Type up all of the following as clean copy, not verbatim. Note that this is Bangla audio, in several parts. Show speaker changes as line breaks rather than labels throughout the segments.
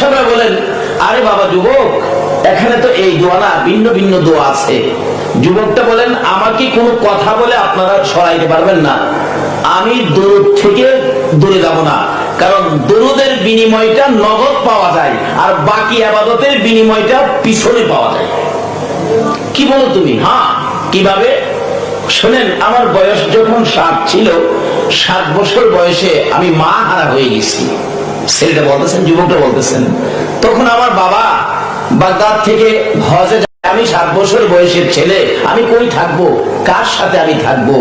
সাহেবরা বলেন, আরে বাবা যুবক, এখানে তো এই দোয়া না, ভিন্ন ভিন্ন দোয়া আছে। যুবকটা বলেন, আমাকে কোনো কথা বলে আপনারা সরাইতে পারবেন না, আমি দরুদ থেকে দূরে যাব না, কারণ দরুদের বিনিময়টা নগদ পাওয়া যায়, আর বাকি ইবাদতের বিনিময়টা পিছনে পাওয়া যায়। কি বলো তুমি? হ্যাঁ, কিভাবে? শোনেন, আমার বয়স যখন 7 ছিল, 7 বছর বয়সে আমি মা হারা হয়ে গেছি। ছেলেটা বলতেছেন, যুবকটা বলতেছেন, তখন আমার বাবা বাগদাদ থেকে হজে যায়। আমি 7 বছর বয়সের ছেলে, আমি কই থাকবো, কার সাথে আমি থাকবো?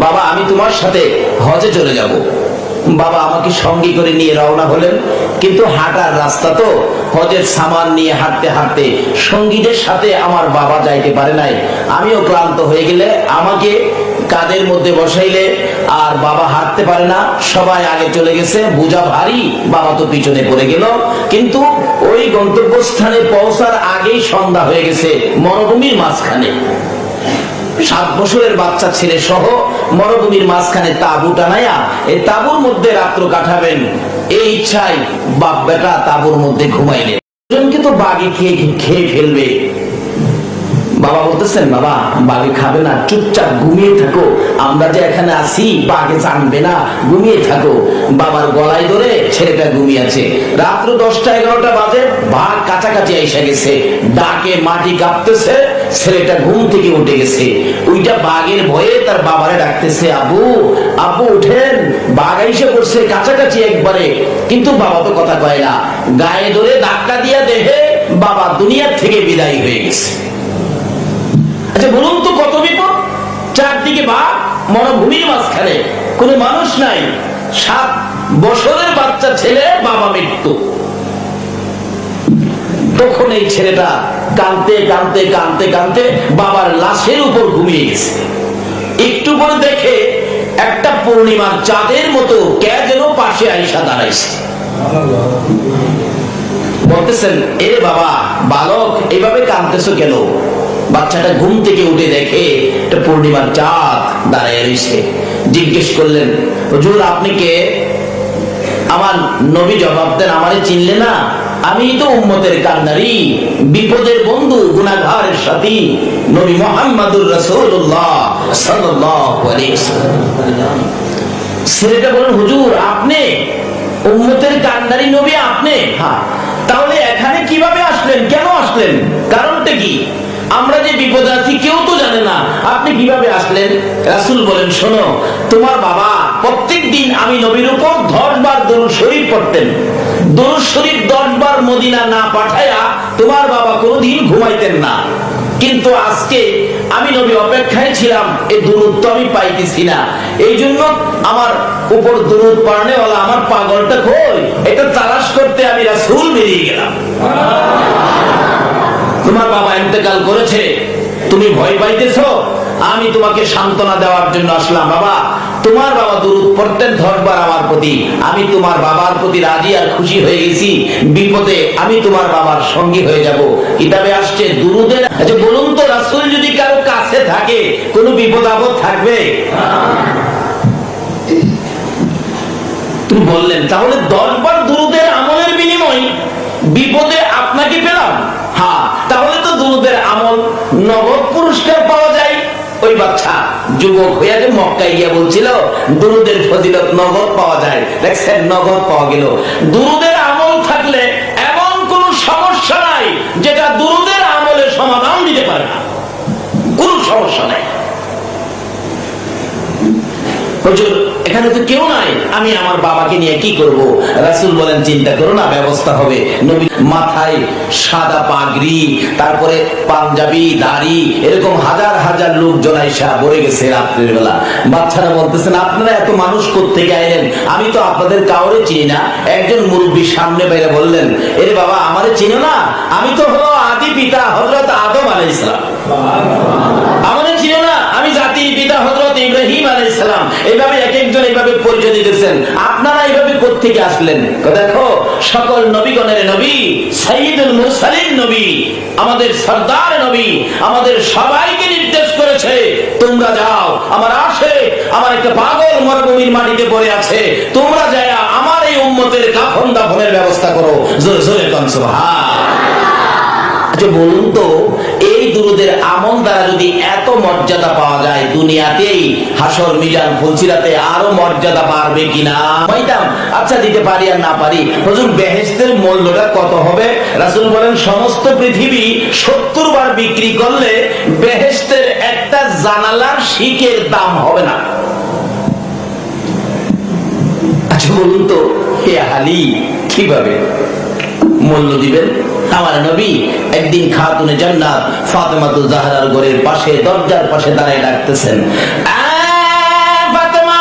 বাবা, আমি তোমার সাথে হজে চলে যাব। বাবা আমাকে সঙ্গী করে নিয়ে রওনা হলেন, কিন্তু হাঁটার রাস্তা তো, হজের সামান নিয়ে হাঁটতে হাঁটতে সঙ্গীদের সাথে আমার বাবা যাইতে পারে নাই। আমিও ক্লান্ত হয়ে গেলে আমাকে কাঁধের মধ্যে বসাইলে, আর বাবা হাঁটতে পারে না, সবাই আগে চলে গেছে, বোঝা ভারী, বাবা তো পিছনে পড়ে গেল। কিন্তু ওই গন্তব্যস্থানে পৌঁছার আগেই সন্ধ্যা হয়ে গেছে, মরুভূমির মাঝখানে। 7 বছরের বাচ্চা ছেলে সহ মরুভূমির মাঝখানে তাঁবু টানাইয়া এই তাঁবুর মধ্যে রাত্র কাটাবেন, এই ইচ্ছায় বাপ বেটা তাঁবুর মধ্যে ঘুমাইলে। দুজনকে তো বাঘে খেয়ে ফেলবে। বাবা বলতেছেন, বাবা বাঘে খাবে না, চুপচাপ ঘুমিয়ে থাকো, আমরা যে এখানে আছি বাঘে জানবে না, ঘুমিয়ে থাকো। বাবার গলায় ধরে ছেলেটা ঘুমিয়ে আছে। রাত্র 10টা-11টা বাজে, বাঘ কাছাকাছি এসে গেছে, ডাকে মাটি কাঁপতেছে, ছেলেটা ঘুম থেকে উঠে গেছে। ওইটা বাঘের ভয়ে তার বাবারে ডাকতেছে, আবু আবু উঠেন, বাঘ এসে পড়ছে কাছাকাছি একবারে। কিন্তু বাবা তো কথা কয় না, গায়ে ধরে ধাক্কা দিয়া দেখে বাবা দুনিয়ার থেকে বিদায় হয়ে গেছে। আচ্ছা বলুন তো, কত বিপদ! চারদিকে বাঘ, মরুভূমির মাঝখানে, কোনো মানুষ নাই, 7 বছরের বাচ্চা ছেলে, বাবা মৃত্যু। তখন এই ছেলেটা কাঁদতে কাঁদতে কাঁদতে কাঁদতে বাবার লাশের উপর ঘুমিয়ে গেছে। একটু পরে দেখে একটা পূর্ণিমার চাঁদের মতো কে যেন পাশে আইসা দাঁড়াইছে। বলতেছেন, এ বাবা বালক, এইভাবে কাঁদতেছো কেন? বাচ্চাটা ঘুম থেকে উঠে দেখে একটা পূর্ণিমার চাঁদ দাঁড়িয়ে রয়েছে। জিজ্ঞেস করলেন, হুজুর আপনি কে? আমার নবী জবাব দেন, আমারে চিনলে না? আমি তো উম্মতের কান্ডারি, বিপদের বন্ধু, গুনাহগারের সাথী, নবী মুহাম্মদুর রাসূলুল্লাহ সাল্লাল্লাহু আলাইহি ওয়াসাল্লাম। ছেলেটা বলেন, হুজুর আপনি উম্মতের কান্ডারি নবী, আপনি? হ্যাঁ। তাহলে এখানে কিভাবে আসলেন, কেন আসলেন, কারণটা কি? আমরা যে বিপদে আছি কেউ তো জানে না, আপনি কিভাবে আসলেন? রাসূল বলেন, শোনো, তোমার বাবা প্রত্যেক দিন আমি নবীর উপর 10 বার দরুদ শরীফ পড়তেন। দরুদ শরীফ 10 বার মদিনা না পাঠায়া তোমার বাবা কোনোদিন ঘুমাইতেন না। কিন্তু আজকে আমি নবী অপেক্ষায় ছিলাম, এই দরুদ তো আমি পাইতেছি না, এই জন্য আমার উপর দরুদ পড়নেওয়ালা আমার পাগলটা কই, এটা তালাশ করতে আমি রাসূল বেরিয়ে গেলাম। তোমার বাবা ইন্তেকাল করেছে, তুমি ভয় পাইতেছো, আমি তোমাকে সান্ত্বনা দেওয়ার জন্য আসলাম। বাবা, তোমার বাবা দরুদ পড়তেন 10 বার আমার প্রতি, আমি তোমার বাবার প্রতি রাজি আর খুশি হয়ে গেছি, বিপদে আমি তোমার বাবার সঙ্গী হয়ে যাব। কিতাবে আসছে দুরুদের। আচ্ছা বলুন তো, রাসূল যদি কারো কাছে থাকে কোনো বিপদ আপদ থাকবে? তুমি বললেন, তাহলে 10 বার দুরুদের আমলের বিনিময় বিপদে আপনাকে পেলাম। হ্যাঁ, তাহলে তো দুরুদের আমল নগদ পুরস্কার পাওয়া যায়। ওই বাচ্চা যুবক হইয়া যে মক্কায় গিয়া বলছিল দুরুদের ফজিলত নগদ পাওয়া যায়, দেখছেন নগদ পাওয়া গেল। দুরুদের আমল থাকলে এমন কোন সমস্যা নাই যেটা দুরুদের আমলে সমাধান দিতে পারে না, কোন সমস্যা নাই। হুজুর এখানে তো কেউ নাই, আমি আমার বাবাকে নিয়ে কি করব? রাসূল বলেন, চিন্তা করো না, ব্যবস্থা হবে। নবী মাথায় সাদা পাগড়ি, তারপরে পাঞ্জাবি, দাড়ি, এরকম হাজার হাজার লোক জনাইসা ভরে গেছে রাত্রের বেলা। বাচ্চারা বলতেছেন, আপনারা এত মানুষ কোত্থেকে আইলেন? আমি তো আপনাদের কাউরে চিনি না। একজন মুরব্বী সামনে বাইরে বললেন, এরে বাবা আমারে চিনো না? আমি তো হলো আদি পিতা হযরত আদম আলাইহিস সালাম। আমারে চিনো না? আমি জাতির পিতা হযরত ইব্রাহিম আলাইহিস সালাম। এইভাবে এক একজন এইভাবে পরিচয় দিতেছেন। আপনারা এইভাবে কোত্থেকে আসলেন? দেখো, সকল নবীগণের নবী সাইয়্যিদুল মুরসালিন নবী, আমাদের সরদার নবী আমাদের সবাইকে নির্দেশ করেছে, তোমরা যাও, আমার আশিক, আমার একটা পাগল মরুভূমির মাটিতে পড়ে আছে, তোমরা যায় আমার এই উম্মতের কাফন দাফনের ব্যবস্থা করো। জোরে জোরে কোন সুবহান। আচ্ছা বলুন তো, এই দুরুদের আমল দ্বারা যদি এত মর্যাদা পাওয়া যায়, দুনিয়াতেই হাসর মিজান ফুলসিরাতে আরো মর্যাদা বাড়বে কিনা? আচ্ছা দিতে পারি আর না পারি, হুজুর বেহেশতের মূল্যটা কত হবে? রাসূল বলেন সমস্ত পৃথিবী 70 বার বিক্রি করলে বেহেশতের একটা জানালার শিকের দাম হবে না। আচ্ছা বলুন তো, হে আলী, কিভাবে মূল্য দিবেন? আমার নবী একদিন খাতুনে জান্নাত ফাতেমাতুল জাহরার ঘরের পাশে দরজার পাশে দাঁড়িয়ে ডাকতেছেন, ফাতেমা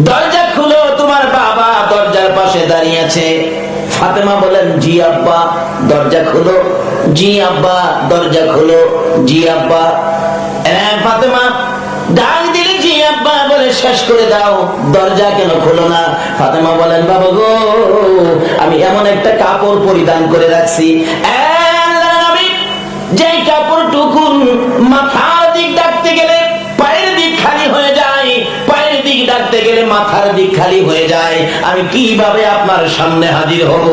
দরজা খুলো, তোমার বাবা দরজার পাশে দাঁড়িয়ে আছে। ফাতেমা বলেন, জি আব্বা। দরজা খুলো। জি আব্বা। দরজা খুলো। জি আব্বা। ফাতেমা ডাক দিলে জি আব্বা বলে শেষ করে দাও, দরজা কেন খোলো না? ফাতেমা বলেন, বাবা গো, আমি এমন একটা কাপড় পরিধান করে রাখছি, যে কাপড়টুকু মাথার দিক ডাকতে গেলে পায়ের দিক খালি হয়ে যায়, পায়ের দিক ডাকতে গেলে মাথার দিক খালি হয়ে যায়, আমি কিভাবে আপনার সামনে হাজির হব?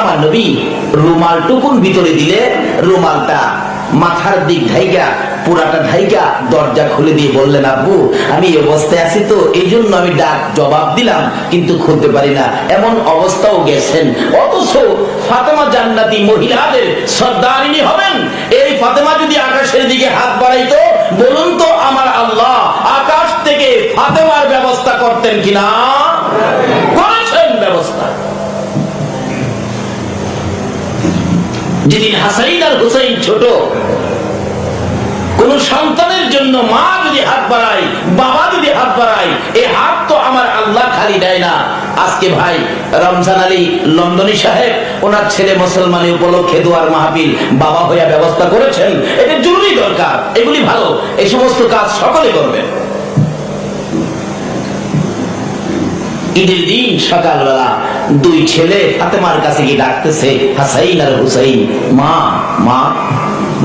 আমার নবী রুমাল টুকুন ভিতরে দিলে রুমালটা মাথার দিক ঢাইকা, পুরাটা ঢাইকা দরজা খুলে দিয়ে বললেন, আব্বু আমি এই অবস্থায় আছি তো এই জন্য আমি ডাক জবাব দিলাম, কিন্তু খুলতে পারি না। এমন অবস্থাও গেছেন। অথচ ফাতেমা জান্নাতি মহিলাদের সর্দারিনী হবেন। এই ফাতেমা যদি আকাশের দিকে হাত বাড়াইতো, বলুন তো আমার আল্লাহ আকাশ থেকে ফাতেমার ব্যবস্থা করতেন কিনা? করেছেন ব্যবস্থা। যেদিন হাসাইন আর হুসাইন ছোট, কোন সন্তানের জন্য মা যদি হাত বাড়ায়, বাবা যদি হাত বাড়ায়, এই হাত তো আমার আল্লাহ খালি দেয় না। আজকে ভাই রমজান আলী লন্ডনী সাহেব ওনার ছেলে মুসলমানি উপলক্ষে দোয়ার মাহফিল বাবা হইয়া ব্যবস্থা করেছেন, এটা জরুরি দরকার, এগুলি ভালো, এই সমস্ত কাজ সকলে করবেন। ঈদের দিন সকালবেলা দুই ছেলে ফাতেমার কাছে গিয়ে ডাকতেছে, হাসাইন আর হুসাইন, মা মা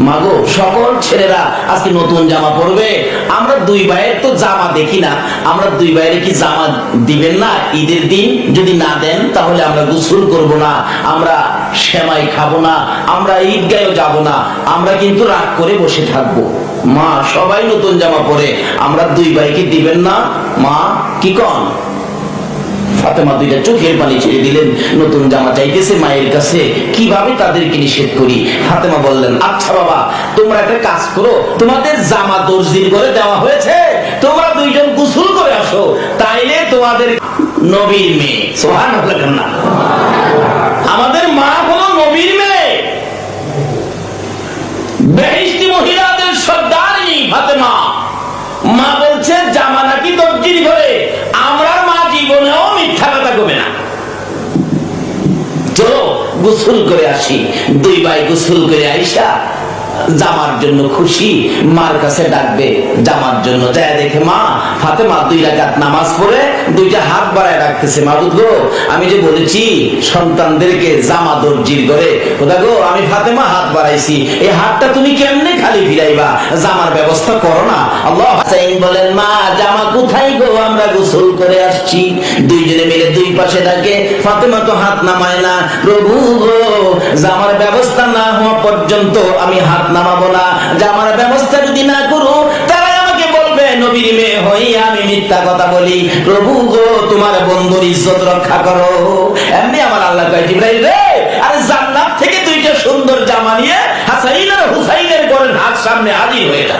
মাগো, সকল ছেলেরা আজকে নতুন জামা পরবে, আমরা দুই ভাইয়ের তো জামা দেখি না, আমরা দুই ভাইয়ের কি জামা দিবেন না ঈদের দিন? যদি না দেন তাহলে আমরা গোসল করব না, আমরা সেমাই খাবো না, আমরা ঈদগাহেও যাব না, আমরা কিন্তু রাগ করে বসে থাকবো। মা সবাই নতুন জামা পরে, আমরা দুই ভাইকে দিবেন না? মা কি কন? ফাতেমা দুইটা চোখের পানি ছেড়ে দিলেন, নতুন জামা চাইতেছে মায়ের কাছে, কিভাবে তাদেরকে নিষেধ করি? ফাতেমা বললেন, আচ্ছা বাবা তোমরা একটা কাজ করো, তোমাদের জামা দর্জির করে দেওয়া হয়েছে, তোমরা দুইজন গোসল করে আসো, তাইলে তোমাদের নবীর মেয়ে। সুবহানাল্লাহ না, আমাদের মা হলো নবীর মেয়ে, বেহেশতি মহিলাদের সর্দারিনী ফাতেমা। মা বলছে জামা নাকি দর্জির ঘরে, আমরা মা জীবনেও মিথ্যা কথা কবে না, চলো গোসল করে আসি। দুই ভাই গোসল করে আইসা জামার জন্য খুশি, মার কাছে ডাকবে জামার জন্য, যায় দেখে মা ফাতেমা 2 রাকাত নামাজ পড়ে দুইটা হাত বাড়ায় রাখতেছে। মাবুদ গো, আমি যে বলেছি সন্তানদেরকে জামা দর্জির করে, খোদা গো আমি ফাতেমা হাত বাড়াইছি, এই হাতটা তুমি কেমনে খালি ফিরাইবা? জামার ব্যবস্থা করো না। আল্লাহ বলেন, মা জামা কোথায় গো? আমরা গোসল করে আসছি। দুইজনে মিলে দুই পাশে ডাকে, ফাতেমা তো হাত নামায় না। প্রভু গো, জামার ব্যবস্থা না হওয়া পর্যন্ত আমি হাত নামাবো না, জামার ব্যবস্থা যদি না করো তারা আমাকে বলবে নবীর মেয়ে হই আমি মিথ্যা কথা বলি। প্রভু গো, তোমার বন্ধুর ইজ্জত রক্ষা করো। এমনি আমার আল্লাহ কয়, জিবরাইল রে, আরে জান্নাত থেকে দুইটা সুন্দর জামা নিয়ে হাসাইন আর হুসাইনের ঘরের হাত সামনে হাজির হয়ে যা।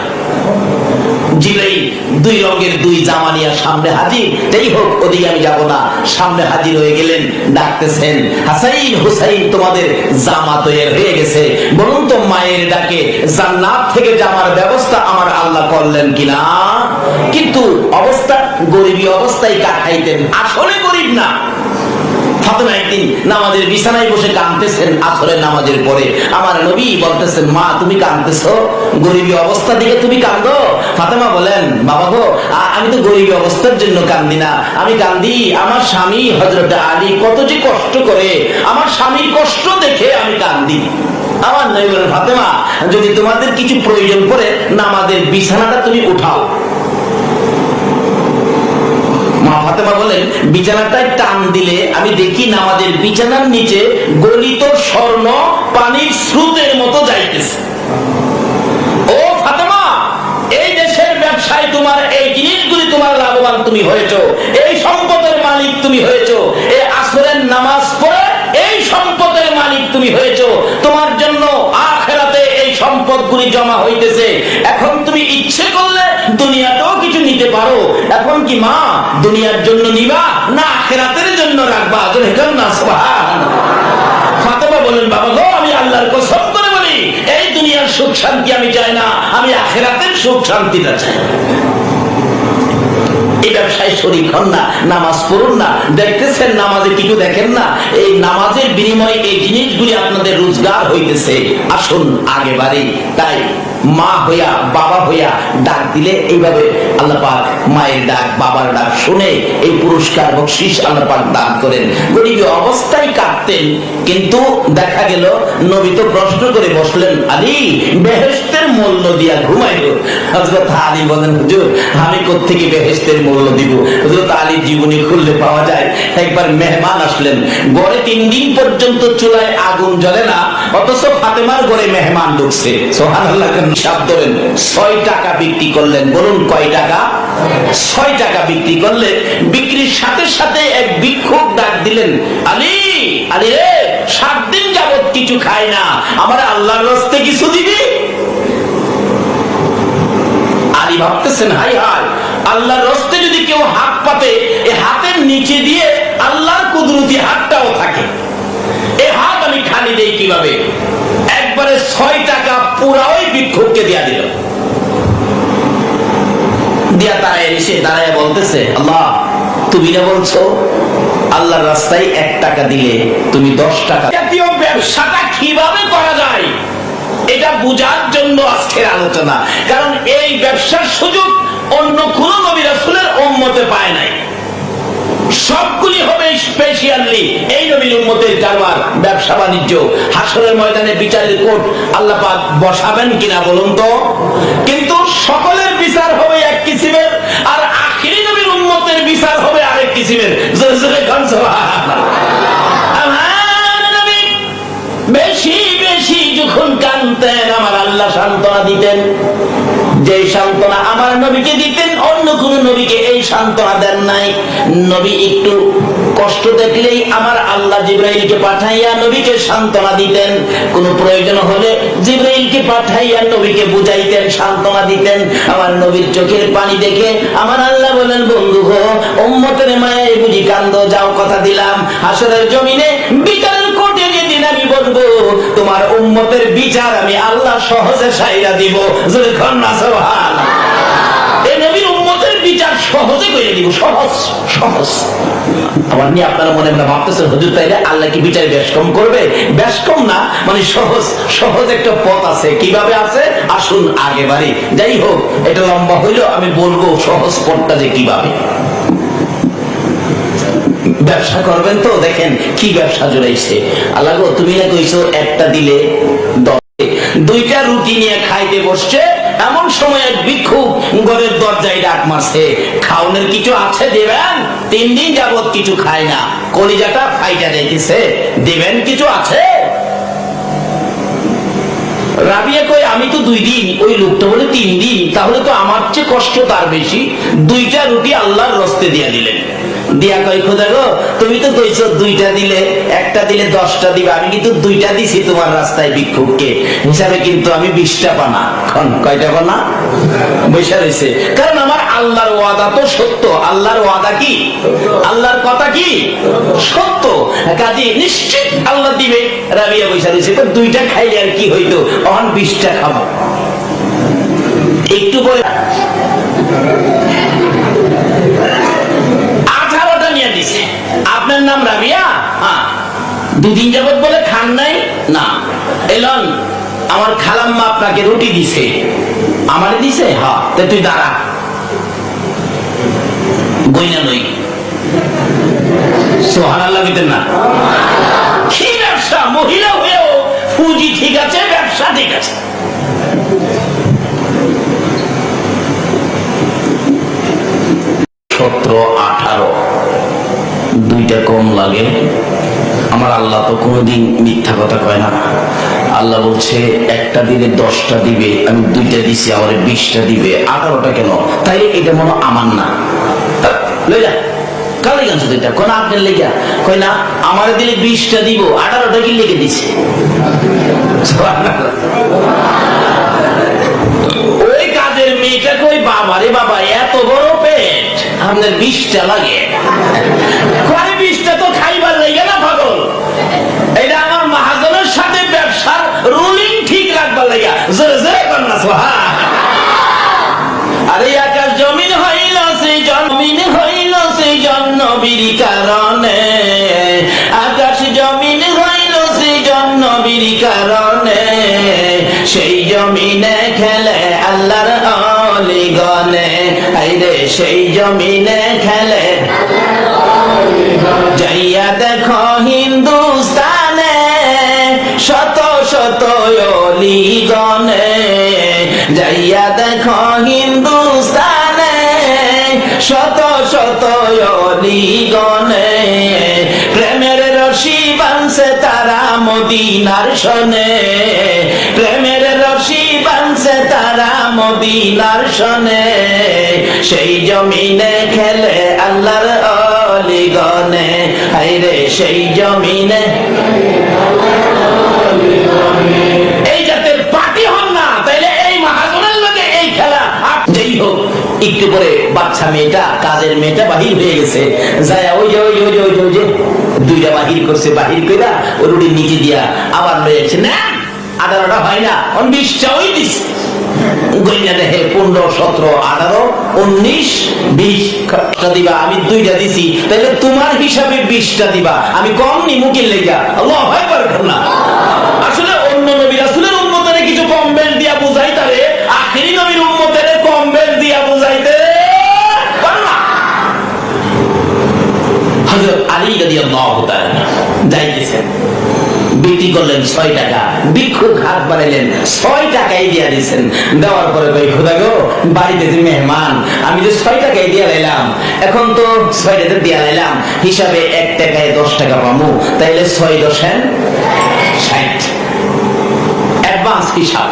জিবরাইল 2 রঙের 2 জামা নিয়ে সামনে হাজির। যাই হোক, ওদিকে আমি যাব না, সামনে হাজির হয়ে গেলেন, ডাকতেছেন, হাসাইন হুসাইন তোমাদের জামা তৈরি হয়ে গেছে। বলুন তো মায়ের ডাকে জান্নাত থেকে জামার ব্যবস্থা আমার আল্লাহ করলেন কিনা? কিন্তু অবস্থা গরিবী অবস্থায় কাটাইতেন, আসলে গরিব না। ফাতেমা একদিন নামাজের বিছানায় বসে কাঁদতেছেন আসরের নামাজের পরে। আমার নবী বলতেছেন, মা তুমি কাঁদতেছো, গরিবী অবস্থা দিকে তুমি কাঁদো? ফাতেমা বলেন, বাবা গো, আমি তো গরিবী অবস্থার জন্য কান্দি না, আমি কান্দি আমার স্বামী হযরত আলী কত যে কষ্ট করে, আমার স্বামীর কষ্ট দেখে আমি কান্দি। আমার নবী বলেন, ফাতেমা যদি তোমাদের কিছু প্রয়োজন পড়ে নামাজের বিছানাটা তুমি উঠাও। মা ফাতেমা বলেন, বিছানাটায় টান দিলে আমি দেখি নামাজের বিছানার নিচে গলিত স্বর্ণ পানির স্রোতের মতো যাইতেছে। ও ফাতেমা, এই দেশের ব্যবসায় তোমার এই জিনিসগুলি তোমার লাভবান তুমি হয়েছো, এই সম্পদের মালিক তুমি হয়েছো, এই আসরের নামাজ পড়ে এই সম্পদের মালিক তুমি হয়েছো, তোমার জন্য আখিরাতে এই সম্পদগুলি জমা হইতেছে। এখন তুমি ইচ্ছে করলে দুনিয়াতেও কিছু নিতে পারো। এখন কি মা দুনিয়ার জন্য নিবা না আখিরাতের জন্য রাখবা? না সুবহানাল্লাহ। ফাতেমা বলেন, বাবা গো, আমি আল্লাহর কসম করে বলি, এই দুনিয়ার সুখ শান্তি আমি চাই না, আমি আখিরাতের সুখ শান্তিটা চাই। এই ব্যবসায় শরীক হন না, নামাজ পড়ুন না, দেখতেছেন নামাজে কিছু দেখেন না, এই নামাজের বিনিময়ে এই জিনিসগুলি আপনাদের রোজগার হইতেছে। আসুন আগে বাড়ি। তাই মা হইয়া বাবা হইয়া ডাক দিলে এইভাবে আল্লাহ পাক মায়ের ডাক বাবার ডাক শুনে এই পুরস্কার বকশিশ আল্লাহ পাক দান করেন। গরিবী অবস্থায় কাঁদতেন, কিন্তু দেখা গেল নবী তো প্রশ্ন করে বসলেন, আলী বেহেশতের মূল্য দিয়া ঘুমাইল। হযরত আলী বলেন, হুজুর আমি কোত্থেকে বেহেশতের মূল্য দিব? হযরত আলীর জীবনী খুললে পাওয়া যায়, একবার মেহমান আসলেন, ঘরে 3 দিন পর্যন্ত চুলায় আগুন জ্বলে না, অথচ ফাতেমার ঘরে মেহমান ঢুকছে। সুবহানাল্লাহ। হিসাব ধরেন, 6 টাকা বিক্রি করলেন। বলুন কয় টাকা? 6 টাকা বিক্রি করলে বিক্রির সাথে সাথে এক ভিক্ষুক ডাক দিলেন, আলী আলী রে, 7 দিন যাবত কিছু খাই না, আমার আল্লাহর রাস্তায় কিছু দিবি? আলী ভাবতেছেন, হাই হাই, আল্লাহর রাস্তায় যদি কেউ হাত পাতে, এই হাতের নিচে দিয়ে আল্লাহর কুদরতি হাতটাও থাকে, এই হাত আমি খালি দেই কিভাবে? একবারে 6 টাকা পুরাই ভিক্ষুককে দিয়া দিল। দিয়া দাঁড়ায় এসে দাঁড়ায় বলতেছে, আল্লাহ তুমি না বলছো আল্লাহর রাস্তায় 1 টাকা দিলে তুমি 10 টাকা। জাতীয় ব্যবসাটা কিভাবে করা যায় এটা বোঝার জন্য আজকের আলোচনা। কারণ এই ব্যবসার সুযোগ অন্য কোন নবী রাসূলের উম্মতে পায় নাই। সবগুলি হবে স্পেশালি এই নবীর উম্মতের কারবার, ব্যবসা বাণিজ্য। হাসরের ময়দানে বিচারের কোর্ট আল্লাহ পাক বসাবেন কিনা বলুন তো? কিন্তু সকলের বিচার হবে এক কিসিমের, আর আখিরি নবীর উম্মতের বিচার হবে আরেক কিসিমের। জোরে জোরে গান সুবহানাল্লাহ। আমার নবী বেশি বেশি যখন কাঁদতেন, আমার আল্লাহ সান্ত্বনা দিতেন। যে সান্ত্বনা আমার নবীকে দিতেন, অন্য কোন নবীকে এই সান্ত্বনা দেন নাই। নবী একটু কষ্ট দেখলেই আমার আল্লাহ জিবরাইলকে পাঠাইয়া নবীকে সান্ত্বনা দিতেন। কোন প্রয়োজন হলে জিবরাইলকে পাঠাইয়া নবীকে বুঝাইতেন, সান্ত্বনা দিতেন। আমার নবীর চোখের পানি দেখে আমার আল্লাহ বলেন, বন্ধু গো, উম্মতের মায়ায় বুঝি কান্দো, যাও কথা দিলাম হাসরের জমিনে বিচারের কোর্টে যেদিন আমি বলবো তোমার উম্মতের বিচার আমি আল্লাহ সহজে সাইরা দিব। যদি না সুবহানাল্লাহ, এই নবীর উম্মতের বিচার সহজে করে দিব, সহজ সহজ। আবার নিয়ে আপনারা মনে মনে ভাবতেছেন, হুজুর তাইলে আল্লাহ কি বিচার বেশ কম করবে? বেশ কম না, মানে সহজ সহজ একটা পথ আছে। কিভাবে আছে আসুন আগে বাড়ি। যাই হোক, এটা লম্বা হইলেও আমি বলবো সহজ পথটা যে কিভাবে। ব্যবসা করবেন তো দেখেন কি ব্যবসা জড়াইছে। আল্লাহ গো, তুমি না কইছো 1টা দিলে 10, 2টা রুটি নিয়ে খাইতে বসছে, এমন সময় এক ভিক্ষুক ঘরের দরজায় ডাক মারছে, খাওনের কিছু আছে দেবেন? 3 দিন যাবত কিছু খায় না, কলিজাটা ফাইটা যাইতেছে, দেবেন কিছু আছে? রাবিয়া কয়, আমি তো 2 দিন, ওই লোকটা বলে 3 দিন, তাহলে তো আমার চেয়ে কষ্ট তার বেশি। 2টা রুটি আল্লাহর রাস্তায় দিয়া দিলেন। দিয়া কয়, খোদা গো, তুমি তো কইছো 2টা দিলে, 1টা দিলে 10টা দিবে, আমি কিন্তু 2টা দিছি তোমার রাস্তায় ভিক্ষুককে, হিসাবে কিন্তু আমি 20টা পানা। কয়টা পানা? বৈশা রয়েছে। কারণ আমার আল্লাহর ওয়াদা তো সত্য। আল্লাহর ওয়াদা কি? আল্লাহর কথা কি সত্য, কাজে নিশ্চিত আল্লাহ দিবে। রাবিয়া বৈশা রয়েছে, তো 2টা খাইলে আর কি হইতো, অহন 20টা খাবো। একটু পরে 18টা নিয়ে দিছে। আপনার নাম রাবিয়া, দুদিন যাবত বলে খান নাই না, এলন আমার খালাম্মা আপনাকে রুটি দিছে। আমারে দিছে? হ্যাঁ। তুই দাঁড়া, বইনা নই। সুবহানাল্লাহ দিতেন না? কি ব্যবসা, মহিলা হয়েও পুঁজি ঠিক আছে, ব্যবসা ঠিক আছে। 17-18 দুইটা কম লাগে। আমার আল্লাহ তো কোনোদিন মিথ্যা কথা কয় না। আল্লাহ বলছে একটা দিলে 10টা দিবে, আমি 2টা দিছি, আমার 20টা দিবে, 18টা কেন? তাই এটা মনে আমার না, লই যা কালে গান দুইটা কোন আপনার লেগা কয় না, আমার দিলে 20টা দিব, 18টা কি লেগে দিছে? ওই কাজের মেয়েটা কই, বাবা রে বাবা এত বড় পেট, আপনার 20টা লাগে? 20টা তো খাইবার লেগে না পাগল, এটা আমার মহাজনের সাথে ব্যবসার রুলিং ঠিক রাখবার লেগে। জোরে জোরে কন্যা সোহা। আরে আকাশ জমিন হইল সেই জমিন হইল সেই নবীর কারণে, আকাশ জমিন হইল সেই নবীর কারণে, সেই জমিনে খেলে আল্লাহর অলিগণে, আইরে সেই জমিনে খেলে। যাইয়া দেখো হিন্দুস্তানে শত শত অলিগণে, যাইয়া দেখো হিন্দুস্তানে শত শত অলিগণে, প্রেমের রশি বানছে তারা মদিনার শনে, প্রেমের রশি বানছে তারা মদিনার শনে, সেই জমিনে খেলে আল্লাহর অলিগণে, হায়রে সেই জমিনে। এই জাতের পার্টি হন না, তাইলে এই মহাজনের লোকে এই খেলা। যেই হোক, একটু পরে বাচ্চা মেয়েটা, কাজের মেয়েটা বাহির হয়ে গেছে, যায় ওই যে ওই যে ওই যে ওই যে ওই যে 2টা বাহির করছে, বাহির কইরা ওই রুটির নিচে দিয়া আবার লয়ে যাচ্ছে না, 18টা হয় না, 20টা ওই দিচ্ছে। গইনা দেখে 15, 17, 18, 19, 20টা দিবা, আমি 2টা দিছি, তাহলে তোমার হিসাবে 20টা দিবা, আমি কম নি মুকিল লেগা। আল্লাহু আকবার না। আসলে অন্য নবী রাসূলের উম্মতের কিছু কম বেশ দিয়া বুঝাইতারে, আখেরি নবীর উম্মতের কম বেশ দিয়া বুঝাইতে পারলা। হযরত আলী রাদিয়াল্লাহু তাআলা যাইতেছেন, বিক্রি করলেন 6 টাকা, ভিক্ষুক হাত বাড়াইলেন, 6 টাকাই দিয়া দিচ্ছেন। দেওয়ার পরে কই, খোদা গো বাড়িতে যে মেহমান, আমি যে 6 টাকাই দিয়া লাইলাম, এখন তো 6টাতে দিয়া লাইলাম, হিসাবে 1 টাকায় 10 টাকা পামু, তাইলে 6 10 60 অ্যাডভান্স হিসাব।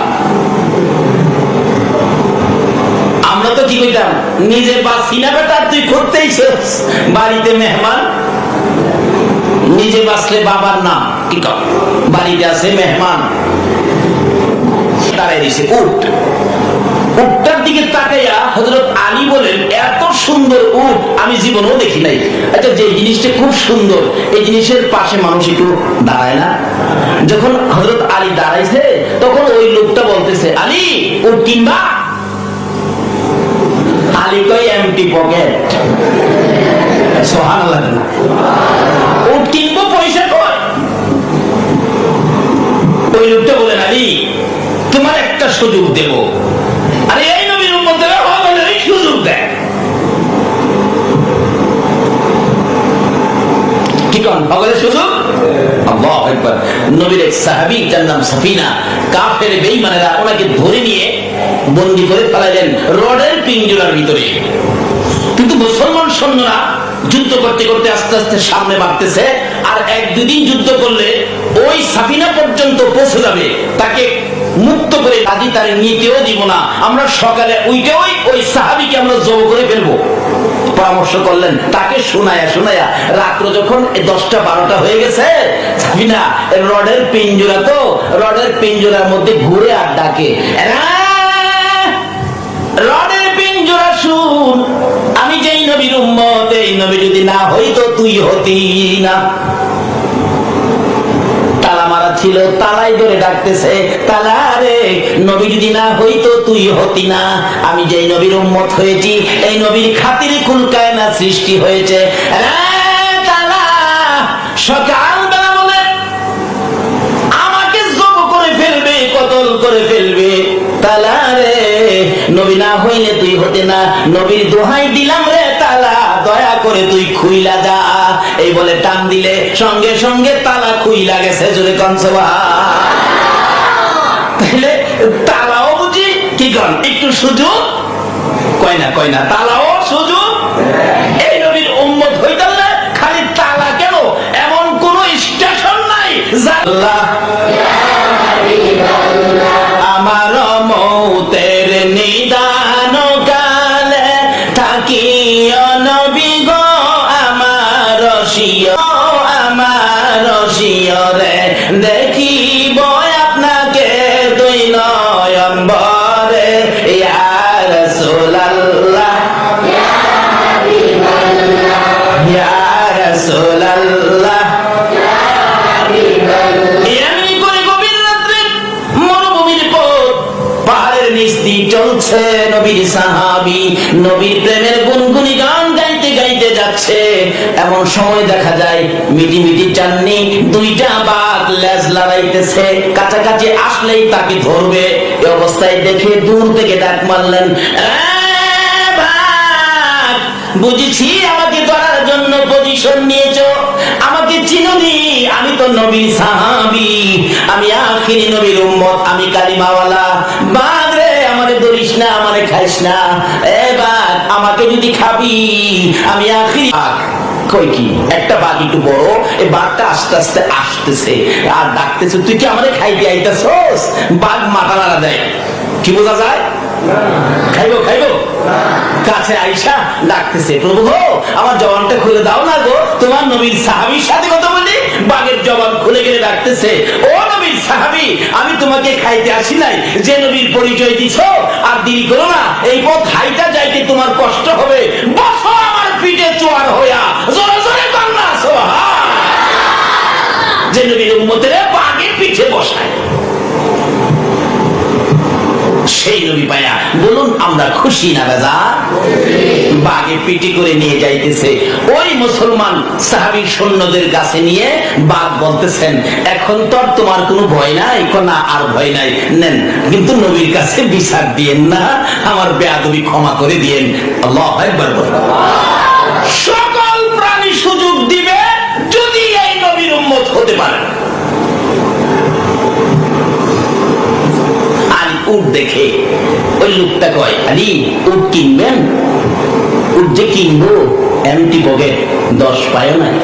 আমরা তো কি কইতাম, নিজে বাঁচি না বেটা, তুই করতেই বাড়িতে মেহমান, নিজে বাঁচলে বাবার নাম কি কর, বাড়িতে আছে মেহমান, দাঁড়াই দিছে উট। উটটার দিকে তাকাইয়া হযরত আলী বলেন, এত সুন্দর উট আমি জীবনেও দেখি নাই। আচ্ছা, যে জিনিসটা খুব সুন্দর, এই জিনিসের পাশে মানুষ একটু দাঁড়ায় না? যখন হযরত আলী দাঁড়াইছে, তখন ওই লোকটা বলতেছে, আলী উট কিনবা? আলী কই, এমটি পকেট। সুবহানাল্লাহ। উট কিনবো, পয়সা কই? ওই লোকটা বলেন, আলী তোমার একটা সুযোগ দেব। আরে এই নবীর উম্মতেরা হবে এই সুযোগ দেয়, কি কোন পাগলের সুযোগ? আল্লাহু আকবার। নবীর এক সাহাবী, যার নাম সাফিনা, কাফের বেঈমানেরা ওনাকে ধরে নিয়ে বন্দী করে ফেলাইলেন রডের পিঞ্জরার ভিতরে। কিন্তু মুসলমান সৈন্যরা যুদ্ধ করতে করতে আস্তে আস্তে সামনে বাড়তেছে, আর 1-2 দিন যুদ্ধ করলে ওই সাফিনা পর্যন্ত পৌঁছে যাবে, তাকে মুক্ত করে আদি তারে নিতেও দিব না, আমরা সকালে উইটে ওই সাহাবীকে আমরা জব করে ফেলবো। পরামর্শ করলেন, তাকে শোনায়া শোনায়া রাত্র যখন 10টা 12টা হয়ে গেছে, সাফিনা রডের পিঞ্জরা, তো রডের পিঞ্জরার মধ্যে ঘুরে আর ডাকে, রডের পিঞ্জরা শুন, আমি যেই নবীর উম্মত, এই নবী যদি না হইতো তুই হতি না। তালা মারা ছিল, তালাই ধরে ডাকতেছে, তালা রে, নবী যদি না হইতো তুই হতি না, আমি যেই নবীর উম্মত হয়েছি, এই নবীর খাতিরে কুল কায়নাত সৃষ্টি হয়েছে। তালা সকালবেলা বলে না, নবীর দোহাই দিলাম রে তালা, দয়া করে তুই খুইলা যা। এই বলে টান দিলে সঙ্গে সঙ্গে তালা খুইলা গেছে। জোরে কোন সুবহান। তাহলে তালাও বুঝি কি কন একটু সুযোগ কয় না তালাও সুযোগ। এই নবীর উম্মত হইতে হলে খালি তালা কেন, এমন কোন স্টেশন নাই আমার মৌতের নিদান কালে থাকিও নবী গো আমার রসিয়, আমার রসিয় রে দেখিব আপনাকে দুই নয়ন ভরে। ইয়া রাসূলুল্লাহ ইয়া রাসূলুল্লাহ। এমনি করে গভীর রাত্রে মরুভূমির পথ পাহাড়ের নিচ দিয়ে চলছে নবীর সাহাবী, নবীর প্রেমের গুনগুনি গান গাইতে গাইতে যাচ্ছে। এমন সময় দেখা যায় মিটি মিটি চাননি দুইটা বাঘ লেজ লড়াইতেছে, কাছাকাছি আসলেই তাকে ধরবে। এই অবস্থায় দেখে দূর থেকে ডাক মারলেন, বুঝেছি আমাকে ধরার জন্য পজিশন নিয়েছো, আমাকে চিনোনি, আমি তো নবীর সাহাবী, আমি আখিরি নবীর উম্মত, আমি কালিমাওয়ালা। বাঘ রে আমারে ধরিস না, আমারে খাইস না। এ বাঘ আমাকে যদি খাবি, আমি আখিরি বাঘ। কই কি একটা বাঘ একটু বড়, এই বাঘটা আস্তে আস্তে আসতেছে আর ডাকতেছে, তুই কি আমারে খাইতে আইতাছস? বাঘ মাথা নাড়া দেয়, কি বোঝা যায়? খাইবো খাইবো। কাছে আইসা ডাকতেছে, প্রভু গো আমার জবানটা খুলে দাও না গো, তোমার নবীর সাহাবীর সাথে কথা বলি। বাঘের জবান খুলে গেলে ডাকতেছে, ও নবীর সাহাবী, আমি তোমাকে খাইতে আসি নাই, যে নবীর পরিচয় দিছো। আর দেরি করো না, এই পথ হাইটা যাইতে তোমার কষ্ট হবে, বসো আমার পিঠে চোয়ার হইয়া। জোরে জোরে বাংলা সুবহান। যে নবীর উম্মতের বাঘের পিঠে বসায়, সেই নবী পায়া বলুন আমরা খুশি না বেজার? বাঘে পিটি করে নিয়ে যাইতেছে। ওই মুসলমান সাহাবী সৈন্যদের কাছে নিয়ে বাঘ বলতেছেন, এখন তো আর তোমার কোনো ভয় নাই? না আর ভয় নাই, নেন, কিন্তু নবীর কাছে বিচার দিয়েন না, আমার বেয়াদবি ক্ষমা করে দিয়েন। আল্লাহু আকবার। সকল প্রাণী সুযোগ দিবে যদি এই নবীর উম্মত হতে পারে। উট দেখে ওই লোকটা কয়, আরে উট কিনবেন? উট যে কিনবো এমটি পকেট 10 পায়ও নাই।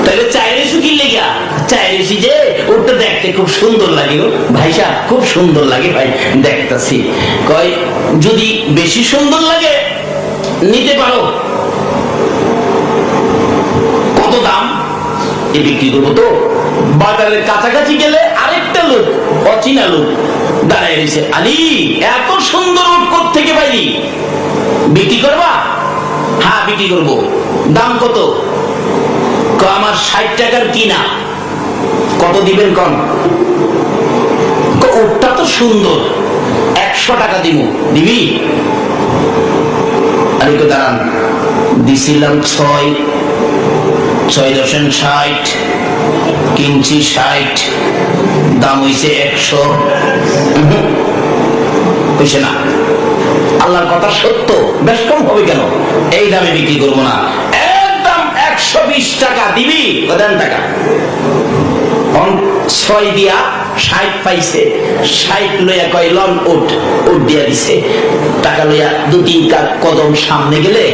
তাহলে চাইরেছি কি লেগা? চাইরেছি যে উটটা দেখতে খুব সুন্দর লাগে গো ভাই সাহেব, খুব সুন্দর লাগে ভাই, দেখতেছি। কয় যদি বেশি সুন্দর লাগে নিতে পারো, কত দাম? এ বিক্রি করবো তো। বাজারের কাছাকাছি গেলে আরেকটা লোক, অচেনা লোক দাঁড়ায় রয়েছে, আলী এত সুন্দর উট কোত্থেকে পাইলি? বিক্রি করবা? হ্যাঁ বিক্রি করবো। দাম কত? আমার 60 টাকার কিনা। কত দিবেন কন? উটটা তো সুন্দর, 100 টাকা দিব। দিবি? আরে তো দাঁড়ান, দিছিলাম 6.60, কিনছি 60, দাম হইছে 100। হইছে না? আল্লাহর কথা সত্য, বেশ কম হবে কেন? এই দামে বিক্রি করবো না, একদম 120 টাকা দিবি। দেন টাকা। 6 দিয়া 60 পাইছে, 60 লইয়া কয় লন উঠ, উঠ দিয়া দিছে। টাকা লইয়া 2-3 কদম সামনে গেলে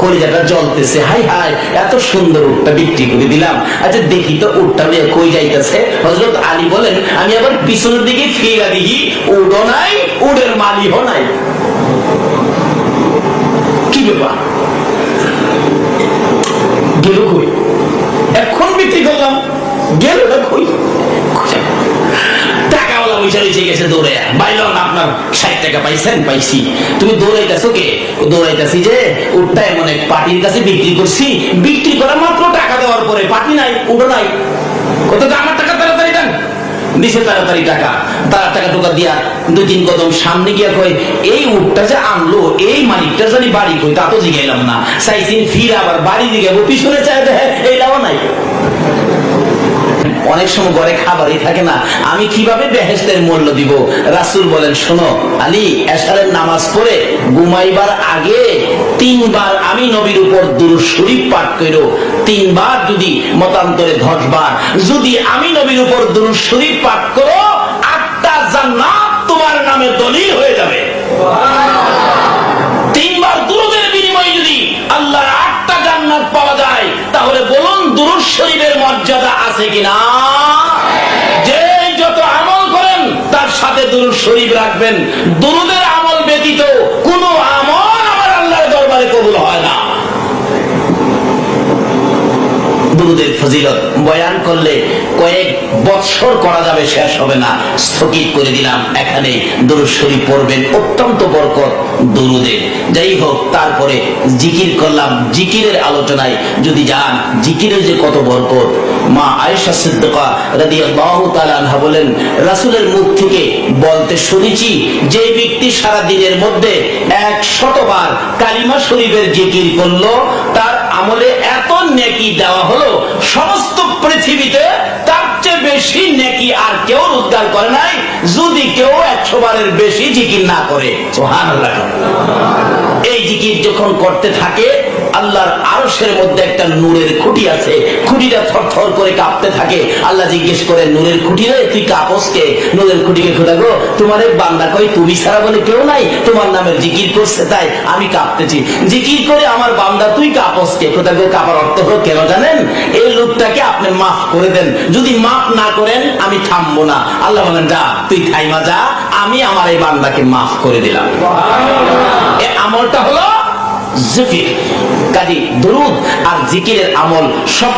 কলিজাটা জ্বলতেছে, হাই হাই এত সুন্দর উটটা বিক্রি করে দিলাম। আচ্ছা দেখি তো উটটা লইয়া কই যাইতেছে। হযরত আলী বলেন, আমি আবার পিছনের দিকে ফিরা দেখি উডও নাই, উডের মালিকও নাই। কি ব্যাপার? গেল কই? এখন বিক্রি করলাম, গেল না কই? টাকাওয়ালা পয়সা রয়েছে গেছে দৌড়ে, বাইলাম আপনার 60 টাকা পাইছেন? পাইছি। তুমি দৌড়াইতেছো কে? দৌড়াইতেছি যে উটটা এমন এক পার্টির কাছে বিক্রি করছি, বিক্রি করা মাত্র টাকা দেওয়ার পরে পার্টি নাই, উঠো নাই। কত? আমার টাকা তাড়াতাড়ি দেন। দিছে তাড়াতাড়ি টাকা, তারা টাকা টোকা দিয়া 2-3 কদম সামনে গিয়া কয়, এই উটটা যে আনলো এই মালিকটা জানি বাড়ি কই তা তো জিগাইলাম না। চাইছিন ফির আবার বাড়ি জিগাবো, পিছনে চাই এইটাও নাই। অনেক সময় ঘরে খাবারই থাকে না, আমি কিভাবে বেহেশতের মূল্য দিব? রাসূল বলেন, শোনো আলী, এশারের নামাজ পড়ে ঘুমাইবার আগে 3 বার আমি নবীর উপর দুরূদ শরীফ পাঠ করো। 3 বার যদি মতান্তরে 10 বার যদি আমি নবীর উপর দুরূদ শরীফ পাঠ করো, 8টা জান্নাত তোমার নামে দলিল হয়ে যাবে। 3 বার দুরূদের বিনিময়ে যদি আল্লাহর 8টা জান্নাত পাওয়া যায়, তাহলে বলুন দুরূদ শরীফের মর্যাদা আছে কিনা? যে যত আমল করেন তার সাথে দুরূদ শরীফ রাখবেন। দুরূদের আমল ব্যতীত কোনো আমল আমার আল্লাহর দরবারে কবুল হয় না। দুরূদের ফজিলত বয়ান করলে কয়েক বৎসর করা যাবে, শেষ হবে না। স্থগিত করে দিলাম, এখানে দুরূদ শরীফ পড়বেন, অত্যন্ত বরকত দুরূদে। যাই হোক, তারপরে জিকির করলাম। জিকিরের আলোচনায় যদি যান, জিকিরের যে কত বরকত। মা আয়েশা সিদ্দিকা রাদিয়াল্লাহু তাআলা আনহা বলেন, রাসূলের মুখ থেকে বলতে শুনেছি, যে ব্যক্তি সারা দিনের মধ্যে 100 বার কালিমা শরীফের জিকির করলো, তার আমলে এত নেকি দেওয়া হলো, সমস্ত পৃথিবীতে তার চেয়ে বেশি নেকি আর কেউ উদ্ধার করে নাই, যদি কেউ 100 বারের বেশি জিকির না করে। সুবহানাল্লাহ। এই জিকির যখন করতে থাকে, আল্লাহর আরশের মধ্যে একটা নূরের খুঁটি আছে, খুঁটিটা থরথর করে কাঁপতে থাকে। আল্লাহ জিজ্ঞেস করে, নূরের খুঁটি রে, তুই কাঁপস কে? নূরের খুঁটিকে খোদা গো, তোমার এই বান্দা কই তুমি ছাড়া বলে কেউ নাই, তোমার নামের জিকির করছে তাই আমি কাঁপতেছি। জিকির করে আমার বান্দা, তুই কাঁপস কে? খোদা গো, কাঁপার অর্থ হলো কেন জানেন? এই লোকটাকে আপনি মাফ করে দেন, যদি মাফ না করেন আমি থামবো না। আল্লাহ বলেন, যা তুই থাইমা যা, আমি আমার এই বান্দাকে মাফ করে দিলাম। এই আমলটা হলো জিকির। কাজী দুরূদ আর জিকিরের আমল সব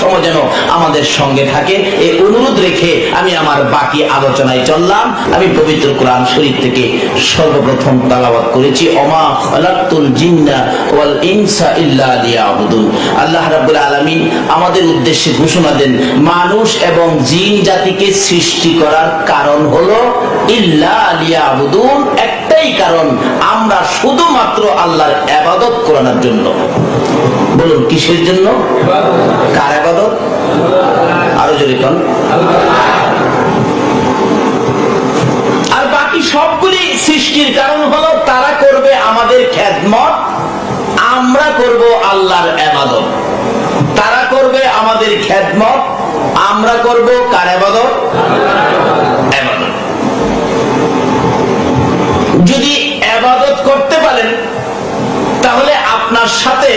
সময় যেন আমাদের সঙ্গে থাকে, এই অনুরোধ রেখে আমি আমার বাকি আলোচনায় চললাম। আমি পবিত্র কোরআন শরীফ থেকে সর্বপ্রথম তেলাওয়াত করেছি, ওমা খালাকতুল জিন্না ওয়াল ইনসা ইল্লা লিয়াবুদুন। আল্লাহ রাব্বুল আলামিন আমাদের উদ্দেশ্যে ঘোষণা দেন, মানুষ এবং জিন জাতিকে সৃষ্টি করার কারণ হলো ইল্লা লিয়াবুদুন, একটাই কারণ, আমরা শুধুমাত্র আল্লাহর ইবাদত করার জন্য। বলুন কিসের জন্য? কার ইবাদত? আরো জোরে কোন? আর বাকি সবগুলি সৃষ্টির কারণ হলো, তারা করবে আমাদের খেদমত, আমরা করব আল্লাহর ইবাদত। তারা করবে আমাদের খেদমত, আমরা করব কার ইবাদত? ইবাদত। যদি ইবাদত করতে পারেন, তাহলে আপনার সাথে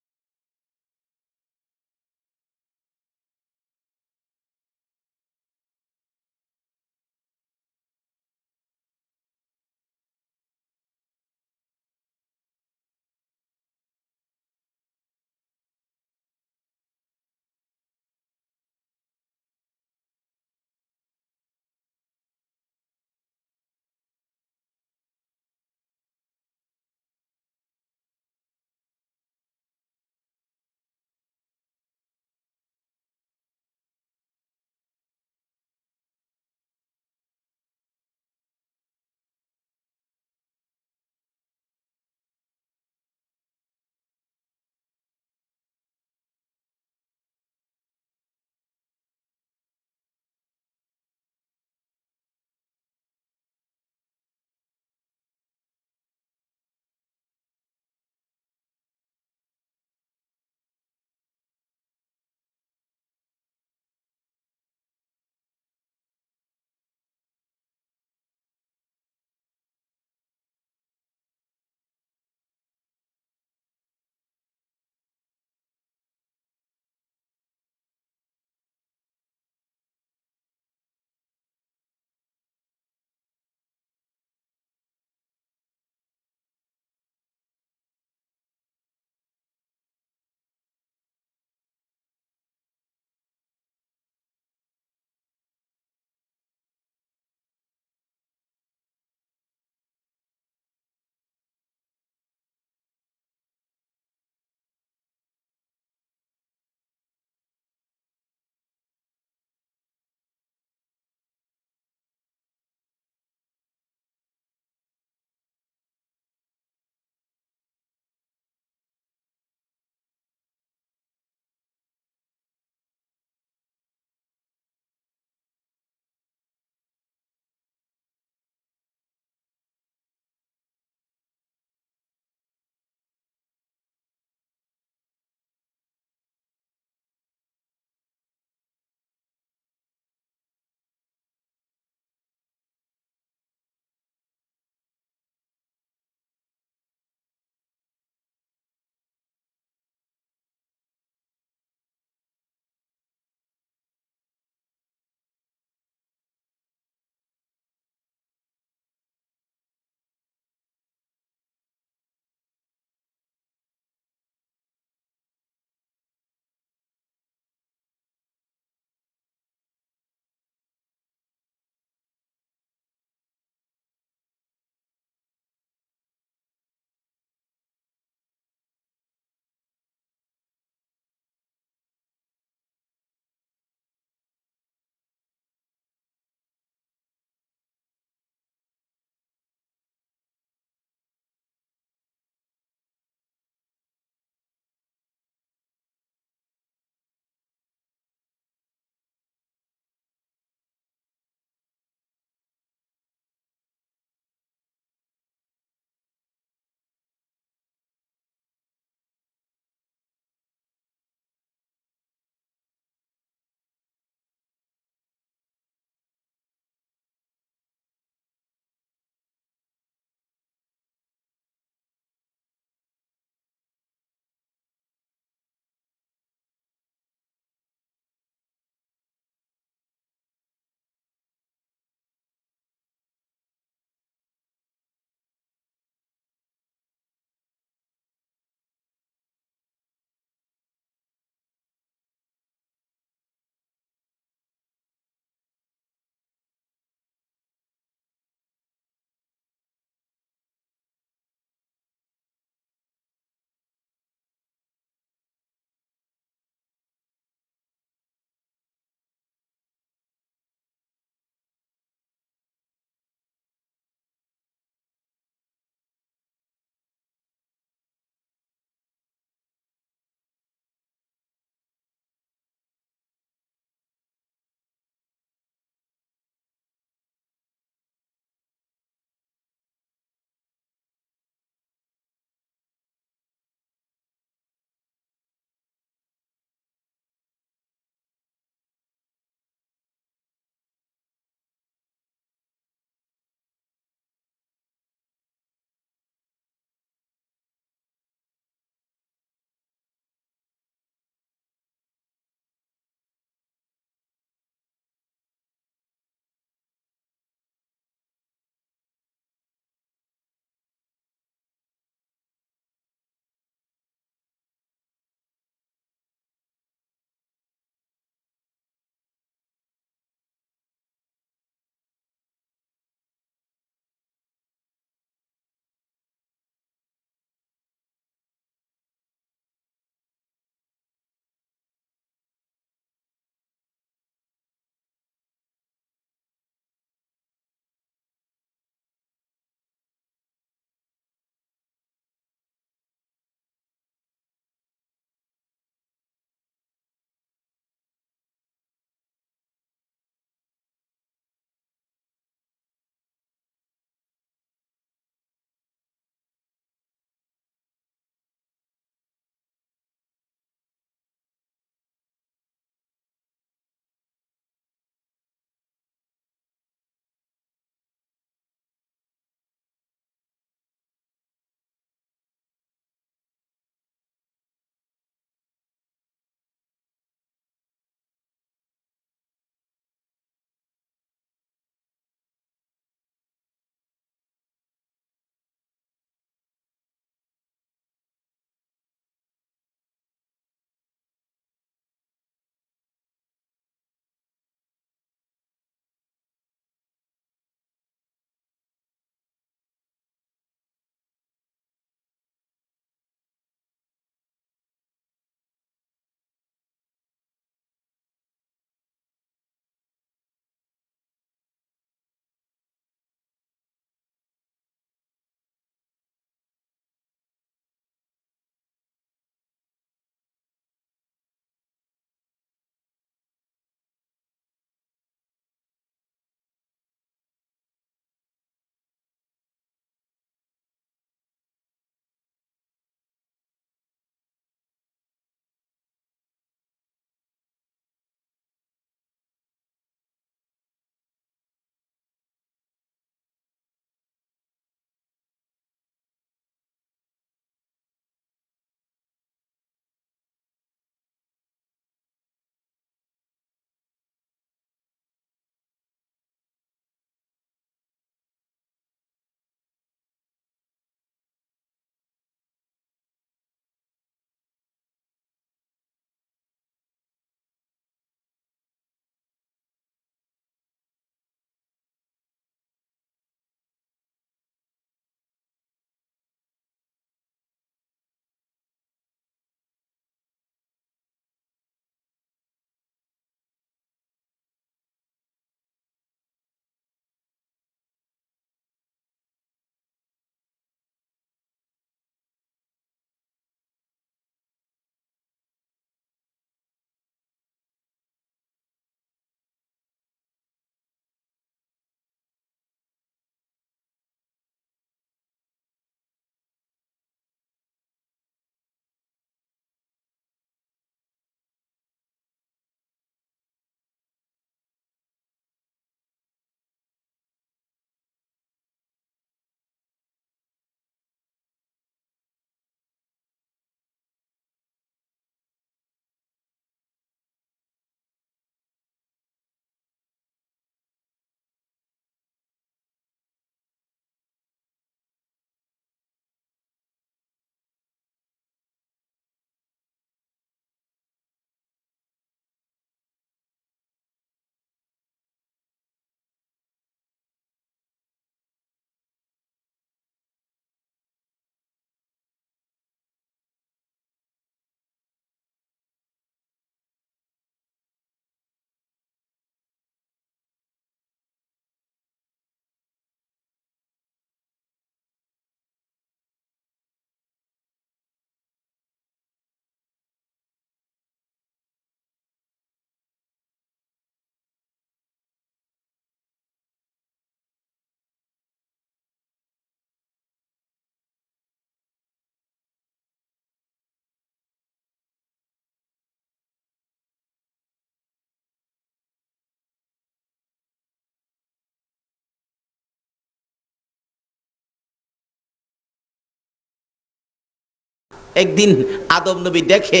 একদিন আদম নবী দেখে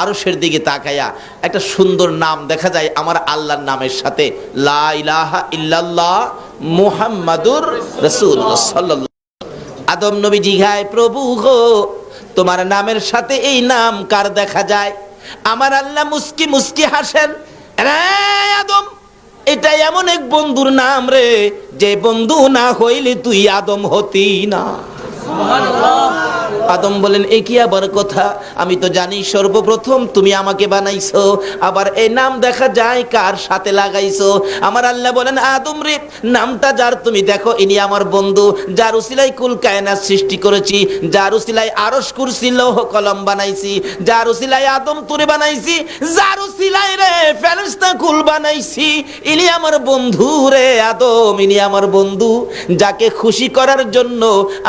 আরশের দিকে তাকায়া একটা সুন্দর নাম দেখা যায় আমার আল্লাহর নামের সাথে, লা ইলাহা ইল্লাল্লাহ মুহাম্মাদুর রাসূলুল্লাহ সাল্লাল্লাহু। আদম নবী জিজ্ঞাসা, প্রভু গো তোমার নামের সাথে এই নাম কার দেখা যায়? আমার আল্লাহ মুস্কি মুস্কি হাসেন, রে আদম এটা এমন এক বন্ধুর নাম রে, যে বন্ধু না হইলে তুই আদম হতি না। আদম বলেন, এ কি আবার কথা? আমি তো জানি সর্বপ্রথম তুমি আমাকে বানাইছো, আবার এই নাম দেখা যায় কার সাথে লাগাইছো? আমার আল্লাহ বলেন, আদম রে নামটা যার তুমি দেখো ইনি আমার বন্ধু, যার উসিলায় কুল কায়নাত সৃষ্টি করেছি, যার উসিলায় আরশ কুরসি লৌহ কলম বানাইছি, যার উসিলায় আদম তুরে বানাইছি, যার উসিলায় রে ফেরেশতা কুল বানাইছি, ইনি আমার বন্ধু রে আদম, ইনি আমার বন্ধু, যাকে খুশি করার জন্য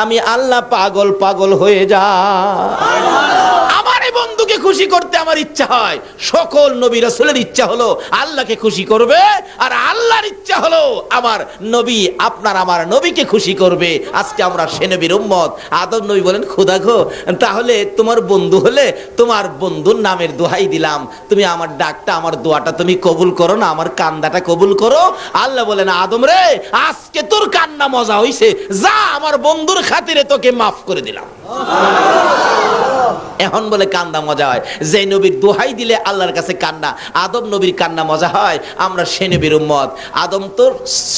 আমি আল্লাহ পাগল পাগল হয়ে যা। আমার এই বন্ধুকে খুশি করতে আমার ইচ্ছা হয়। সকল নবী রাসূলের ইচ্ছা হলো আল্লাহকে খুশি করবে, আর আল্লাহর ইচ্ছা হলো আমার নবী আপনার আমার নবীকে খুশি করবে। আজকে আমরা সে নবীর উম্মত। আদম নবী বলেন, খোদা গো তাহলে তোমার বন্ধু হলে তোমার বন্ধুর নামের দোহাই দিলাম, তুমি আমার ডাকটা আমার দোয়াটা তুমি কবুল করো না, আমার কান্দাটা কবুল করো। আল্লাহ বলেন, আদম রে আজকে তোর কান্না মজা হইছে, যা আমার বন্ধুর খাতিরে তোকে মাফ করে দিলাম। এখন বলে কান্না মজা হয়, যে নবীর দোহাই দিলে আল্লাহর কাছে কান্না, আদম নবীর কান্না মজা হয়। আমরা সে নবীর উম্মত। আদম তো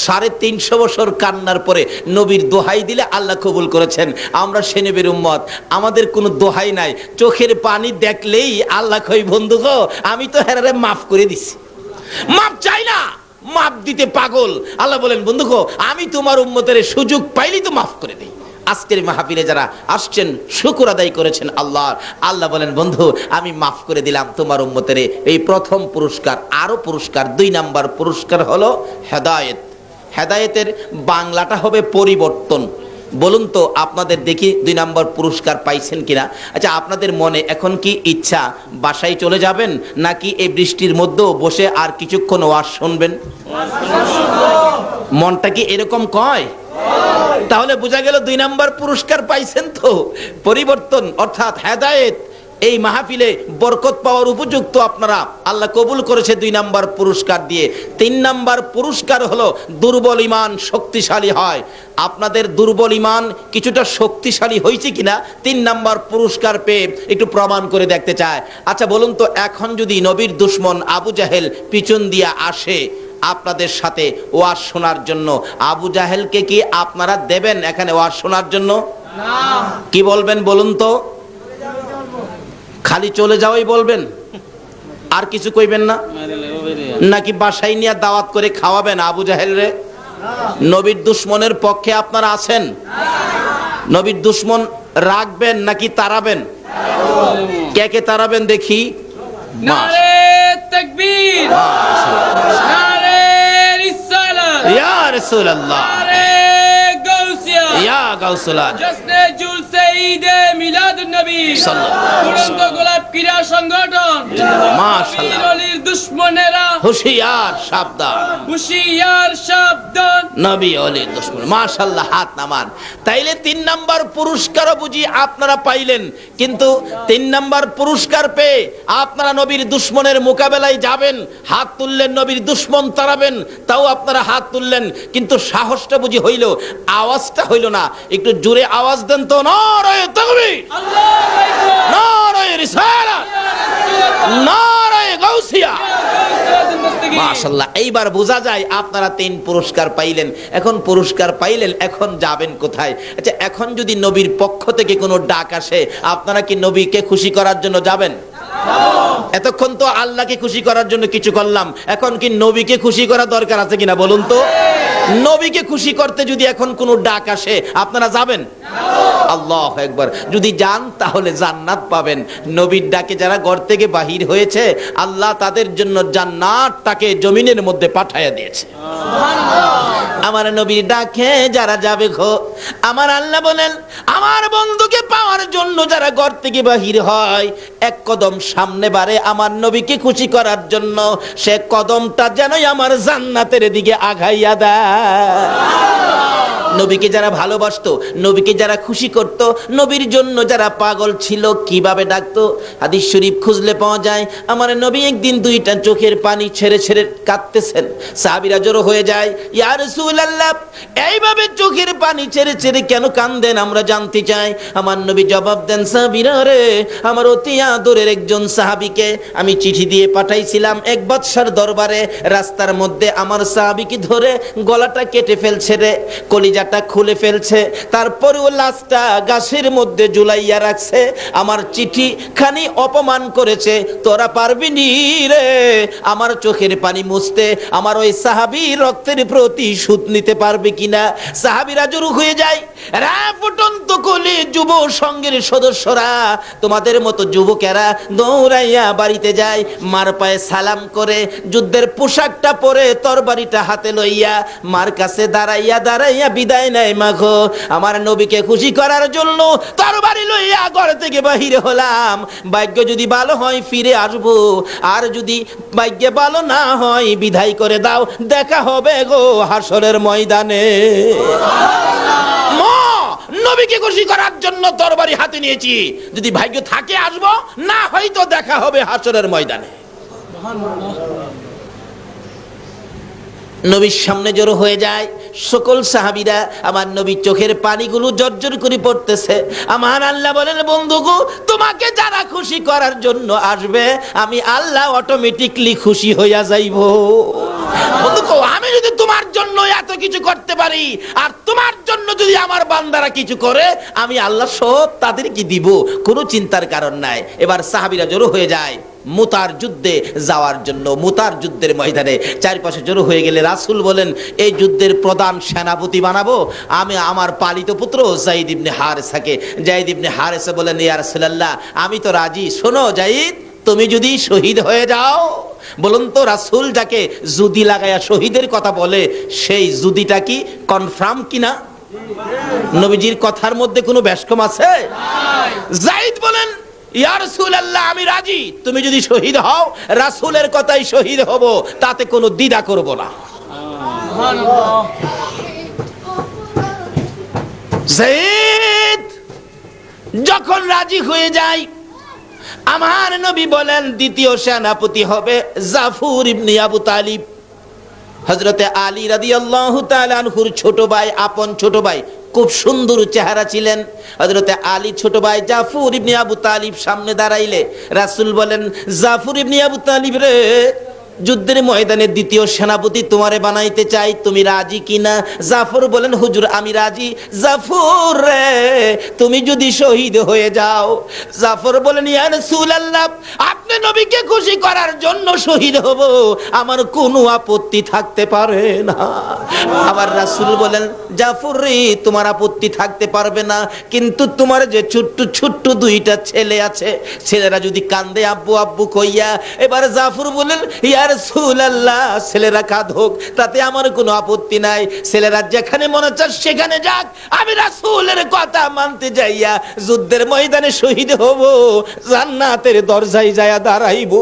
350 বছর কান্নার পরে নবীর দোহাই দিলে আল্লাহ কবুল করেছেন। আমরা সে নবীর উম্মত, আমাদের কোনো দোহাই নাই, চোখের পানি দেখলেই আল্লাহ কই, বন্ধু গো আমি তো হেরারে মাফ করে দিছি, মাফ চাই না, মাফ দিতে পাগল। আল্লাহ বলেন, বন্ধু গো আমি তোমার উম্মতের সুযোগ পাইলেই তো মাফ করে দিই। আজকের মাহফিলে যারা আসছেন শুকর আদায় করেছেন আল্লাহ, আল্লাহ বলেন, বন্ধু আমি মাফ করে দিলাম তোমার উম্মতের। এই প্রথম পুরস্কার। আরো পুরস্কার, 2 নাম্বার পুরস্কার হলো হেদায়েত। হেদায়েতের বাংলাটা হবে পরিবর্তন। বলুন তো আপনাদের দেখি 2 নাম্বার পুরস্কার পাইছেন কিনা। আচ্ছা আপনাদের মনে এখন কি ইচ্ছা বাসায় চলে যাবেন, নাকি এই বৃষ্টির মধ্যেও বসে আর কিছুক্ষণ ওয়াজ শুনবেন? মনটা কি এরকম কয়? তাহলে বোঝা গেল 2 নাম্বার পুরস্কার পাইছেন তো, পরিবর্তন অর্থাৎ হেদায়েত। এই মাহফিলে বরকত পাওয়ার উপযুক্ত আপনারা, আল্লাহ কবুল করেছে 2 নাম্বার পুরস্কার দিয়ে। 3 নাম্বার পুরস্কার হলো দুর্বল ঈমান শক্তিশালী হয়। আপনাদের দুর্বল ঈমান কিছুটা শক্তিশালী হয়েছে কিনা 3 নাম্বার পুরস্কার পেয়ে একটু প্রমাণ করে দেখতে চায়। আচ্ছা বলুন তো, এখন যদি নবীর দুশমন আবু জাহেল পিছন দিয়ে আসে আপনাদের সাথে ওয়াজ শোনার জন্য, আবু জাহেলকে কি আপনারা দেবেন এখানে ওয়াজ শোনার জন্য? না। কি বলবেন বলুন তো? খালি চলে যাওয়াই বলবেন, আর কিছু কইবেন না? নাকি বাসায় নিয়ে দাওয়াত করে খাওয়াবেন আবু জাহেল রে? নবীর দুশমনের পক্ষে আপনারা আছেন? নবীর দুশমন রাখবেন নাকি তাড়াবেন? কে কে তাড়াবেন দেখি?
নারে তাকবীর, নারে রিসালাত,
ইয়া রাসূলুল্লাহ,
নারে গাউসিয়া,
ইয়া গাউসুল্লাহ,
জশ্নে জুলসে ঈদে মিলাদুন নবী
সাল্লাল্লাহু
তুরন্ত গোলাপ ক্রীড়া সংগঠন
মাশাআল্লাহ।
নবীর দুশমনেরা
হুশিয়ার সাবধান,
হুশিয়ার সাবধান,
নবী ওলির দুশমন। মাশাআল্লাহ, হাত নামান। তাইলে 3 নাম্বার পুরস্কারও বুঝি আপনারা পাইলেন, কিন্তু 3 নাম্বার পুরস্কার পেয়ে আপনারা নবীর দুশমনের মোকাবেলায় যাবেন, হাত তুললেন, নবীর দুশমন তাড়াবেন, তাও আপনারা হাত তুললেন, কিন্তু সাহসটা বুঝি হইল, আওয়াজটা হইল না। একটু জোরে আওয়াজ দেন তো, নারে তাকবীর,
আল্লাহু আকবার,
নারে রিসালাত, নারে গাউসিয়া। মাশাআল্লাহ, এইবার বোঝা যায় আপনারা 3 পুরস্কার পাইলেন। এখন পুরস্কার পাইলেন, এখন যাবেন কোথায়? আচ্ছা এখন যদি নবীর পক্ষ থেকে কোনো ডাক আসে, আপনারা কি নবীকে খুশি করার জন্য যাবেন? এতক্ষণ তো আল্লাহকে খুশি করার জন্য কিছু করলাম, এখন কি নবীকে খুশি করা দরকার আছে কিনা বলুন তো? নবীকে খুশি করতে যদি এখন কোনো ডাক আসে আপনারা যাবেন? আল্লাহু আকবার। যদি যান তাহলে জান্নাত পাবেন। নবীর ডাকে যারা ঘর থেকে বাহির হয়েছে, আল্লাহ তাদের জন্য জান্নাতটাকে জমিনের মধ্যে পাঠায়া দিয়েছে। আমার নবীর ডাকে যারা যাবে গো, আমার আল্লাহ বলেন আমার বন্ধুকে পাওয়ার জন্য যারা ঘর থেকে বাহির হয়, এক কদম সামনে বাড়ে আমার নবীকে খুশি করার জন্য, সে কদমটা যেনই আমার জান্নাতের দিকে আগাইয়া দেয়। নবীকে যারা ভালোবাসতো, নবীকে যারা খুশি করত, নবীর জন্য যারা পাগল ছিল, কিভাবে ডাকতো? হাদিস শরীফ খুঁজলে পাওয়া যায়, আমার নবী একদিন দুইটা চোখের পানি ছেড়ে ছেড়ে কাঁদতেছেন। সাহাবীরা জড়ো হয়ে যায়, ইয়া রাসূলুল্লাহ, এইভাবে চোখের পানি ছেড়ে ছেড়ে কেন কাঁদেন, আমরা জানতে চাই। আমার নবী জবাব দেন, সাহাবীরা রে, আমার অতি আদরের একজন সাহাবীকে আমি চিঠি দিয়ে পাঠাইছিলাম এক বাদশার দরবারে, রাস্তার মধ্যে আমার সাহাবীকে ধরে গলাটা কেটে ফেলছে রে, কলিজাটা খুলে ফেলছে, তারপরেও লাশটা গাছের মধ্যে ঝুলাইয়া রাখছে। আমার চিঠি খানি অপমান করেছে, তোরা পারবি নি রে আমার চোখের পানি মুছতে, আমার ওই সাহাবী রক্তের প্রতিশোধ নিতে পারবে কিনা? সাহাবীরা জড়ো হয়ে যায়। রা ফুটন্ত কলি যুব সংঘের সদস্যরা, তোমাদের মতো যুবকেরা দৌড়াইয়া বাড়িতে যায়, মার পায়ে সালাম করে, যুদ্ধের পোশাকটা পরে তরবারিটা হাতে লইয়া মার কাছে দাঁড়াইয়া দাঁড়াইয়া বিদায় নেয়। মাগো, আমার নবীকে খুশি করার জন্য তরবারি লইয়া ঘর থেকে বাহির হলাম, ভাগ্য যদি ভালো হয় ফিরে আসবো, আর যদি ভাগ্য ভালো না হয় বিদায় করে দাও, দেখা হবে গো হাসরের ময়দানে। নবীকে খুশি করার জন্য তরবারি হাতে নিয়েছি, যদি ভাগ্য থাকে আসবো, না হয়তো দেখা হবে হাসরের ময়দানে। নবীর সামনে জড়ো হয়ে যায় সকল সাহাবীরা, আমার নবীর চোখের পানিগুলো জর্জর করে পড়তেছে। আমার আল্লাহ বলেন, বন্ধুগো, তোমাকে যারা খুশি করার জন্য আসবে, আমি আল্লাহ অটোমেটিকলি খুশি হইয়া যাইব। বন্ধুগো, আমি যদি তোমার জন্য এত কিছু করতে পারি, আর তোমার জন্য যদি আমার বান্দারা কিছু করে, আমি আল্লাহ সব তাদেরকে দিব, কোনো চিন্তার কারণ নাই। এবার সাহাবীরা জড়ো হয়ে যায় মুতার যুদ্ধে যাওয়ার জন্য। মুতার যুদ্ধের ময়দানে চারপাশে জড়ো হয়ে গেলে রাসূল বলেন, এই যুদ্ধের প্রধান সেনাপতি বানাবো আমি আমার পালিত পুত্র যায়েদ ইবনে হারেসাকে। যায়েদ ইবনে হারেসা বলেন, ইয়া রাসূলুল্লাহ, আমি তো রাজি। শোনো যায়েদ, তুমি যদি শহীদ হয়ে যাও, বলুন তো রাসূল যাকে জুদি লাগায়া শহীদের কথা বলে, সেই জুদিটা কি কনফার্ম কিনা? নবীজির কথার মধ্যে কোনো ব্যস্কম আছে? যায়েদ বলেন, ইয়া রাসূলুল্লাহ, আমি রাজি, তুমি যদি শহীদ হও, রাসূলের কথাই শহীদ হব, তাতে কোনো দ্বিধা করব না। যায়েদ যখন রাজি হয়ে যায়, আমার নবী বলেন দ্বিতীয় সেনাপতি হবে জাফর ইবনে আবু তালিব। হযরতে আলী রাদিয়াল্লাহু তাআলা আনহুর ছোট ভাই, আপন ছোট ভাই, খুব সুন্দর চেহারা ছিলেন। হযরতে আলী ছোট ভাই জাফর ইবনে আবু তালিব সামনে দাঁড়াইলে রাসূল বলেন, জাফর ইবনে আবু তালিব রে, যুদ্ধের ময়দানে দ্বিতীয় সেনাপতি তোমারে বানাইতে চাই, তুমি রাজি কিনা? জাফর বলেন, হুজুর আমি রাজি। জাফর রে, তুমি যদি শহীদ হয়ে যাও। জাফর বলেন, ইয়া রাসূলুল্লাহ, আপনি নবীকে খুশি করার জন্য শহীদ হব, আমার কোনো আপত্তি থাকতে পারে না। আবার রাসূল বলেন, জাফর রে, তোমার আপত্তি থাকতে পারবে না, কিন্তু তোমার যে ছোট্ট ছোট্ট দুইটা ছেলে আছে, ছেলেরা যদি কান্দে আব্বু আব্বু কইয়া। এবার জাফর বলেন, ইয়া রাসূলুল্লাহ, ছেলেরা কাঁদুক, তাতে আমার কোনো আপত্তি নাই, ছেলেরা যেখানে মনে চায় সেখানে যাক, আমি রাসূলের কথা মানতে যাইয়া যুদ্ধের ময়দানে শহীদ হব, জান্নাতের দরজায় যায়া দাঁড়াইব।